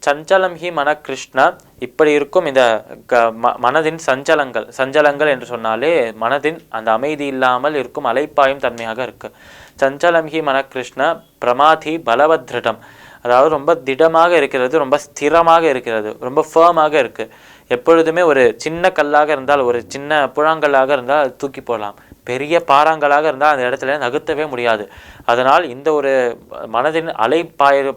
சஞ்சலம் ஹி மன கிருஷ்ண. இப்படி இருக்கும் இந்த மனதின் சஞ்சலங்கள் என்று சொன்னாலே மனதின் அந்த அமைதி இல்லாமல் இருக்கும் அலைப்பாயும் தன்மையாக இருக்கு. சஞ்சலம் ஹி மன கிருஷ்ண பிரமாதி பலவத்ருடம். அதாவது ரொம்ப திடமாக இருக்கிறது, ரொம்ப ஸ்திரமாக இருக்கிறது, ரொம்ப ஃபேமாக இருக்குது. எப்பொழுதுமே ஒரு சின்ன கல்லாக இருந்தால், ஒரு சின்ன புழாங்கல்லாக இருந்தால் அது தூக்கி போடலாம். பெரிய பாறாங்கலாக இருந்தால் அந்த இடத்துல நகர்த்தவே முடியாது. அதனால் இந்த ஒரு மனதின்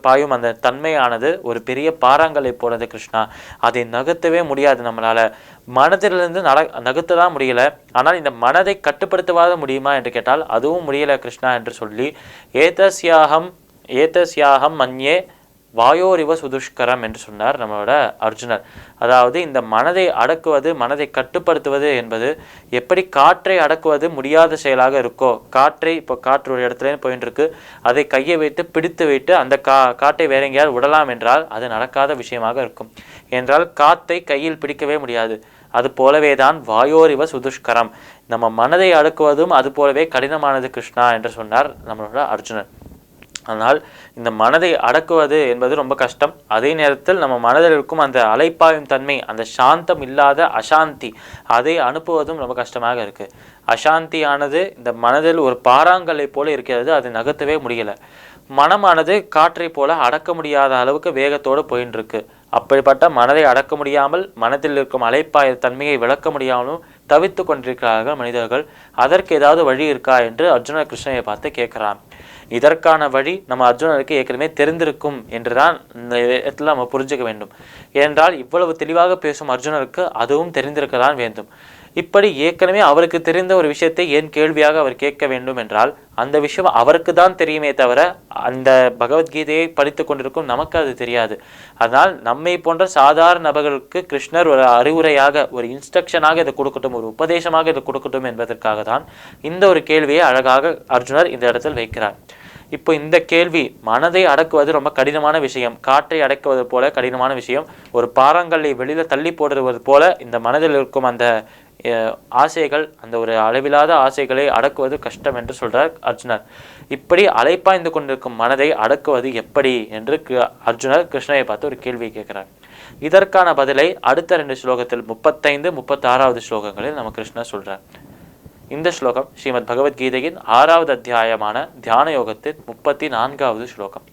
பாயும் அந்த தன்மையானது ஒரு பெரிய பாறாங்கலை போனது கிருஷ்ணா. அதை நகர்த்தவே முடியாது நம்மளால். மனதிலிருந்து நகர்த்த தான் முடியல. ஆனால் இந்த மனதை கட்டுப்படுத்தவாத முடியுமா என்று கேட்டால் அதுவும் முடியலை கிருஷ்ணா என்று சொல்லி ஏதஸ்யாகம் மன்யே வாயோரிவ சுதுஷ்கரம் என்று சொன்னார் நம்மளோட அர்ஜுனர். அதாவது இந்த மனதை அடக்குவது, மனதை கட்டுப்படுத்துவது என்பது எப்படி காற்றை அடக்குவது முடியாத செயலாக இருக்கோ, இப்போ காற்று ஒரு இடத்துல போயிட்டு இருக்கு, அதை கையை வைத்து பிடித்து வைத்து அந்த காற்றை வேற எங்கேயாவது விடலாம் என்றால் அது நடக்காத விஷயமாக இருக்கும். என்றால் காற்றை கையில் பிடிக்கவே முடியாது. அது போலவே தான் வாயோரிவ சுதுஷ்கரம், நம்ம மனதை அடக்குவதும் அது போலவே கடினமானது கிருஷ்ணா என்று சொன்னார் நம்மளோட அர்ஜுனர். ஆனால் இந்த மனதை அடக்குவது என்பது ரொம்ப கஷ்டம். அதே நேரத்தில் நம்ம மனதில் இருக்கும் அந்த அலைப்பாயும் தன்மை, அந்த சாந்தம் இல்லாத அசாந்தி, அதை அனுப்புவதும் ரொம்ப கஷ்டமாக இருக்குது. அசாந்தியானது இந்த மனதில் ஒரு பாறாங்கல்லை போல இருக்கிறது, அதை நகர்த்தவே முடியலை. மனமானது காற்றை போல அடக்க முடியாத அளவுக்கு வேகத்தோடு போயின்னு இருக்கு. அப்படிப்பட்ட மனதை அடக்க முடியாமல், மனதில் இருக்கும் அலைப்பாய தன்மையை விளக்க முடியாமலும் தவித்து கொண்டிருக்கிறார்கள் மனிதர்கள். அதற்கு ஏதாவது வழி இருக்கா என்று அர்ஜுனர் கிருஷ்ணனை பார்த்து கேட்கிறான். இதற்கான வழி நம்ம அர்ஜுனருக்கு ஏற்கனவே தெரிந்திருக்கும் என்றுதான் இந்த இடத்துல நம்ம புரிஞ்சுக்க வேண்டும். ஏனென்றால் இவ்வளவு தெளிவாக பேசும் அர்ஜுனருக்கு அதுவும் தெரிந்திருக்கதான் வேண்டும். இப்படி ஏற்கனவே அவருக்கு தெரிந்த ஒரு விஷயத்தை ஏன் கேள்வியாக அவர் கேட்க வேண்டும் என்றால் அந்த விஷயம் அவருக்கு தான் தெரியுமே தவிர அந்த பகவத்கீதையை படித்து கொண்டிருக்கும் நமக்கு அது தெரியாது. அதனால் நம்மை போன்ற சாதாரண நபர்களுக்கு கிருஷ்ணர் ஒரு அறிவுரையாக, ஒரு இன்ஸ்ட்ரக்ஷனாக இதை கொடுக்கட்டும், ஒரு உபதேசமாக இதை கொடுக்கட்டும் என்பதற்காக தான் இந்த ஒரு கேள்வியை அழகாக அர்ஜுனர் இந்த இடத்தில் வைக்கிறார். இப்போ இந்த கேள்வி, மனதை அடக்குவது ரொம்ப கடினமான விஷயம், காற்றை அடக்குவது போல கடினமான விஷயம், ஒரு பாறாங்கல்லை வெளியில தள்ளி போடுவது போல இந்த மனதில் இருக்கும் அந்த ஆசைகள், அந்த ஒரு அளவில்லாத ஆசைகளை அடக்குவது கஷ்டம் என்று சொல்றார் அர்ஜுனர். இப்படி அலைப்பாய்ந்து கொண்டிருக்கும் மனதை அடக்குவது எப்படி என்று அர்ஜுனர் கிருஷ்ணரை பார்த்து ஒரு கேள்வியை கேட்கிறார். இதற்கான பதிலை அடுத்த 2 ஸ்லோகத்தில் 35, 36வது ஸ்லோகங்களில் நம்ம கிருஷ்ணர் சொல்றார். இந்த ஸ்லோகம் ஸ்ரீமத் பகவத்கீதையின் 6வது அத்தியாயமான தியான யோகத்தின் 34வது ஸ்லோகம்.